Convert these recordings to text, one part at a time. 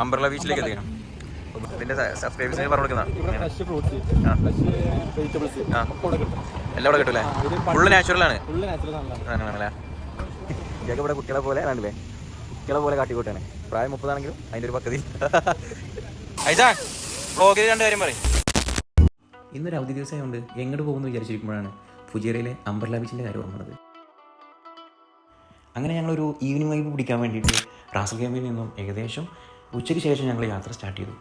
Umbrella ബീച്ചിലേക്ക് എത്തിക്കണം. ഇതിന്റെ സബ്സ്ക്രൈബേഴ്സിന് പറഞ്ഞു കൊടുക്കുന്നതാണ്. എല്ലാം ഇവിടെ കിട്ടൂലേ? ഫുള്ള് നാച്ചുറലാണ്. ആണല്ലേ? ഇതൊക്കെ ഇവിടെ കുട്ടികളെ പോലെ ആണല്ലേ? കുട്ടികളെ പോലെ കാട്ടിക്കൂട്ടാണ്. പ്രായം 30 ആണെങ്കിലും അതിൻ്റെ ഒരു പദ്ധതി. ബ്ലോഗിൽ 2 കാര്യം പറയും. ഇന്നൊരു അവധി ദിവസമായതുകൊണ്ട് എങ്ങോട്ട് പോകുമെന്ന് വിചാരിച്ചിരിക്കുമ്പോഴാണ് ഫുജിയറയിലെ അംബ്രല ബീച്ചിൻ്റെ കാര്യം ഓർമ്മത്. അങ്ങനെ ഞങ്ങളൊരു ഈവനിങ് വൈബ് പിടിക്കാൻ വേണ്ടിയിട്ട് റാസൽ ക്യാമ്പിൽ നിന്നും ഏകദേശം ഉച്ചയ്ക്ക് ശേഷം ഞങ്ങൾ യാത്ര സ്റ്റാർട്ട് ചെയ്തു.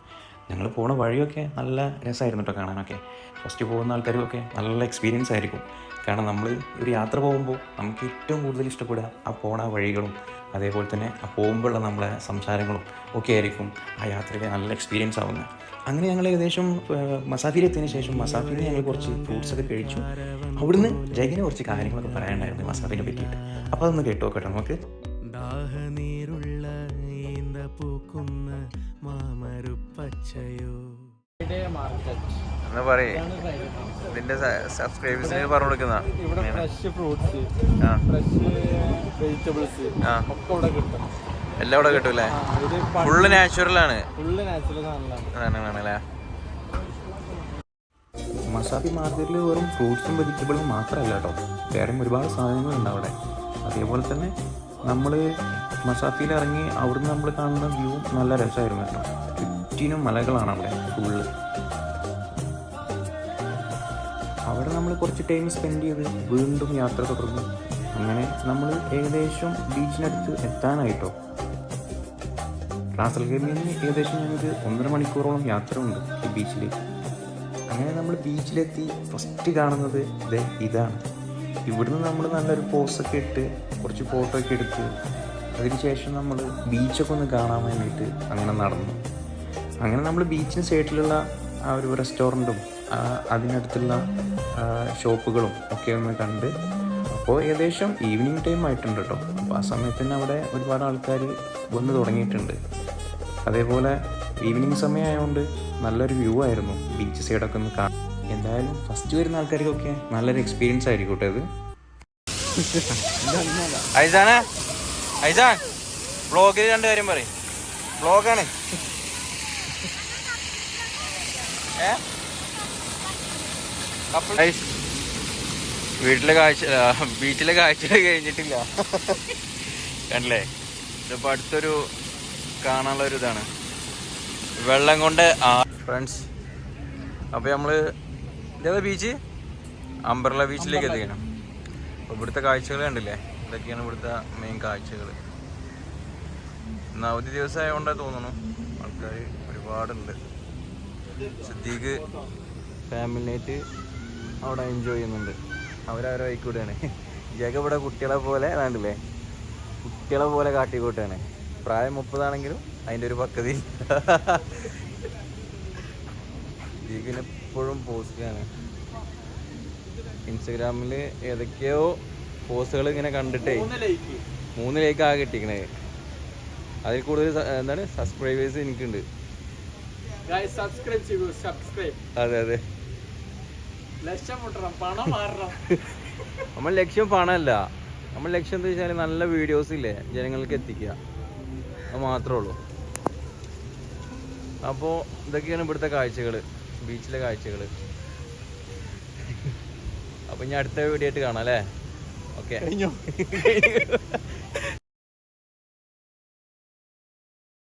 ഞങ്ങൾ പോണ വഴിയൊക്കെ നല്ല രസമായിരുന്നു കേട്ടോ കാണാനൊക്കെ. ഫസ്റ്റ് പോകുന്ന ആൾക്കാർക്കൊക്കെ നല്ല എക്സ്പീരിയൻസ് ആയിരിക്കും. കാരണം നമ്മൾ ഒരു യാത്ര പോകുമ്പോൾ നമുക്ക് ഏറ്റവും കൂടുതൽ ഇഷ്ടപ്പെടുക ആ പോണ വഴികളും അതേപോലെ തന്നെ ആ പോകുമ്പോഴുള്ള നമ്മളെ സംസാരങ്ങളും ഒക്കെ ആയിരിക്കും ആ യാത്രയിലെ നല്ല എക്സ്പീരിയൻസ് ആവുന്നത്. അങ്ങനെ ഞങ്ങൾ ഏകദേശം മസാഫിയിൽ എത്തിയതിന് ശേഷം മസാഫിയിൽ ഞങ്ങൾ കുറച്ച് ഫ്രൂട്ട്സൊക്കെ കഴിച്ചു. അവിടുന്ന് ജഗിന് കുറച്ച് കാര്യങ്ങളൊക്കെ പറയാനുണ്ടായിരുന്നു മസാഫിനെ പറ്റിയിട്ട്. അപ്പോൾ അതൊന്ന് കേട്ടോ കേട്ടോ നമുക്ക്. ഇതിന്റെ സബ്സ്ക്രൈബേഴ്സിന് പറഞ്ഞു കൊടുക്കുന്ന എല്ലാം ഇവിടെ കിട്ടൂലേ? ഫുള്ള് നാച്ചുറലാണ്. ആണല്ലേ? മസാഫി മാർക്കറ്റിൽ വെറും ഫ്രൂട്ട്സും വെജിറ്റബിളും മാത്രമല്ല കേട്ടോ, വേറെയും ഒരുപാട് സാധനങ്ങളുണ്ട് അവിടെ. അതേപോലെ തന്നെ നമ്മൾ മസാഫിയിൽ ഇറങ്ങി അവിടുന്ന് നമ്മൾ കാണുന്ന വ്യൂ നല്ല രസമായിരുന്നു കേട്ടോ. ചുറ്റിനും മലകളാണ് അവിടെ ഫുള്ള്. അവിടെ നമ്മൾ കുറച്ച് ടൈം സ്പെൻഡ് ചെയ്ത് വീണ്ടും യാത്ര തുടർന്നു. അങ്ങനെ നമ്മൾ ഏകദേശം ബീച്ചിനടുത്ത് എത്താനായിട്ടോ. റാസൽ ഖൈമിൽ നിന്ന് ഏകദേശം ഞങ്ങൾക്ക് 1.5 മണിക്കൂറോളം യാത്ര ഉണ്ട് ഈ ബീച്ചിലേക്ക്. അങ്ങനെ നമ്മൾ ബീച്ചിലെത്തി ഫസ്റ്റ് കാണുന്നത് ഇതാണ്. ഇവിടുന്ന് നമ്മൾ നല്ലൊരു പോസ്റ്റൊക്കെ ഇട്ട് കുറച്ച് ഫോട്ടോ ഒക്കെ എടുത്ത് അതിനുശേഷം നമ്മൾ ബീച്ചൊക്കെ ഒന്ന് കാണാൻ വേണ്ടിയിട്ട് അങ്ങനെ നടന്നു. അങ്ങനെ നമ്മൾ ബീച്ചിന് സൈഡിലുള്ള ആ ഒരു റെസ്റ്റോറൻറ്റും അതിനടുത്തുള്ള ഷോപ്പുകളും ഒക്കെ ഒന്ന് കണ്ട്. അപ്പോൾ ഏകദേശം ഈവനിങ് ടൈം ആയിട്ടുണ്ട് കേട്ടോ. അപ്പോൾ ആ സമയത്ത് തന്നെ അവിടെ ഒരുപാട് ആൾക്കാർ വന്ന് തുടങ്ങിയിട്ടുണ്ട്. അതേപോലെ ഈവനിങ് സമയമായതുകൊണ്ട് നല്ലൊരു വ്യൂ ആയിരുന്നു ബീച്ച് സൈഡൊക്കെ ഒന്ന് കാണാൻ. എന്തായാലും ഫസ്റ്റ് വരുന്ന ആൾക്കാർക്കൊക്കെ നല്ലൊരു എക്സ്പീരിയൻസ് ആയിരിക്കും കേട്ടോ ഇത്. ഐസാൻ വ്ളോഗിൽ 2 കാര്യം പറയും. വ്ളോഗാണ്. വീട്ടിലെ ബീച്ചിലെ കാഴ്ചകൾ കഴിഞ്ഞിട്ടില്ല കണ്ടില്ലേ? ഇതിപ്പോൾ അടുത്തൊരു കാണാനുള്ള ഒരു ഇതാണ് വെള്ളം കൊണ്ട്. ഫ്രണ്ട്സ്, അപ്പോൾ നമ്മൾ ഇതേതാ ബീച്ച്? അംബ്രല ബീച്ചിലേക്ക് എത്തിക്കണം. അപ്പോൾ ഇവിടുത്തെ കാഴ്ചകൾ കണ്ടില്ലേ? ഇതൊക്കെയാണ് ഇവിടുത്തെ മെയിൻ കാഴ്ചകൾ. ഇന്ന് അവധി ദിവസമായതുകൊണ്ടാണ് തോന്നുന്നു ആൾക്കാർ ഒരുപാടുണ്ട്. സിദ്ദീഖ് ഫാമിലിനായിട്ട് അവിടെ എൻജോയ് ചെയ്യുന്നുണ്ട്. അവരവരെ വൈക്കൂടെയാണ്. ജഗ ഇവിടെ കുട്ടികളെ പോലെ കണ്ടില്ലേ? കുട്ടികളെ പോലെ കാട്ടിക്കൂട്ടാണ്. പ്രായം 30 ആണെങ്കിലും അതിൻ്റെ ഒരു പദ്ധതി. സിദ്ദീഖിന് എപ്പോഴും പോസ്റ്റാണ്. ഇൻസ്റ്റഗ്രാമിൽ ഏതൊക്കെയോ പോസ്റ്റുകൾ ഇങ്ങനെ കണ്ടിട്ടേ 3 ലൈക്ക് ആകെ കിട്ടിക്കണേ. അതിൽ കൂടുതൽ എന്താണ് സബ്സ്ക്രൈബേഴ്സ് എനിക്കുണ്ട്. അതെ അതെ, നമ്മൾ ലക്ഷ്യം പണമല്ല. നമ്മൾ ലക്ഷ്യം എന്താ വെച്ചാൽ നല്ല വീഡിയോസ് ഇല്ലേ ജനങ്ങൾക്ക് എത്തിക്കുക, അത് മാത്രമേ ഉള്ളൂ. അപ്പോൾ ഇതൊക്കെയാണ് ഇവിടുത്തെ കാഴ്ചകൾ, ബീച്ചിലെ കാഴ്ചകൾ. അപ്പോൾ ഇനി അടുത്ത വീഡിയോ ആയിട്ട് കാണാം അല്ലേ? ഓക്കെ.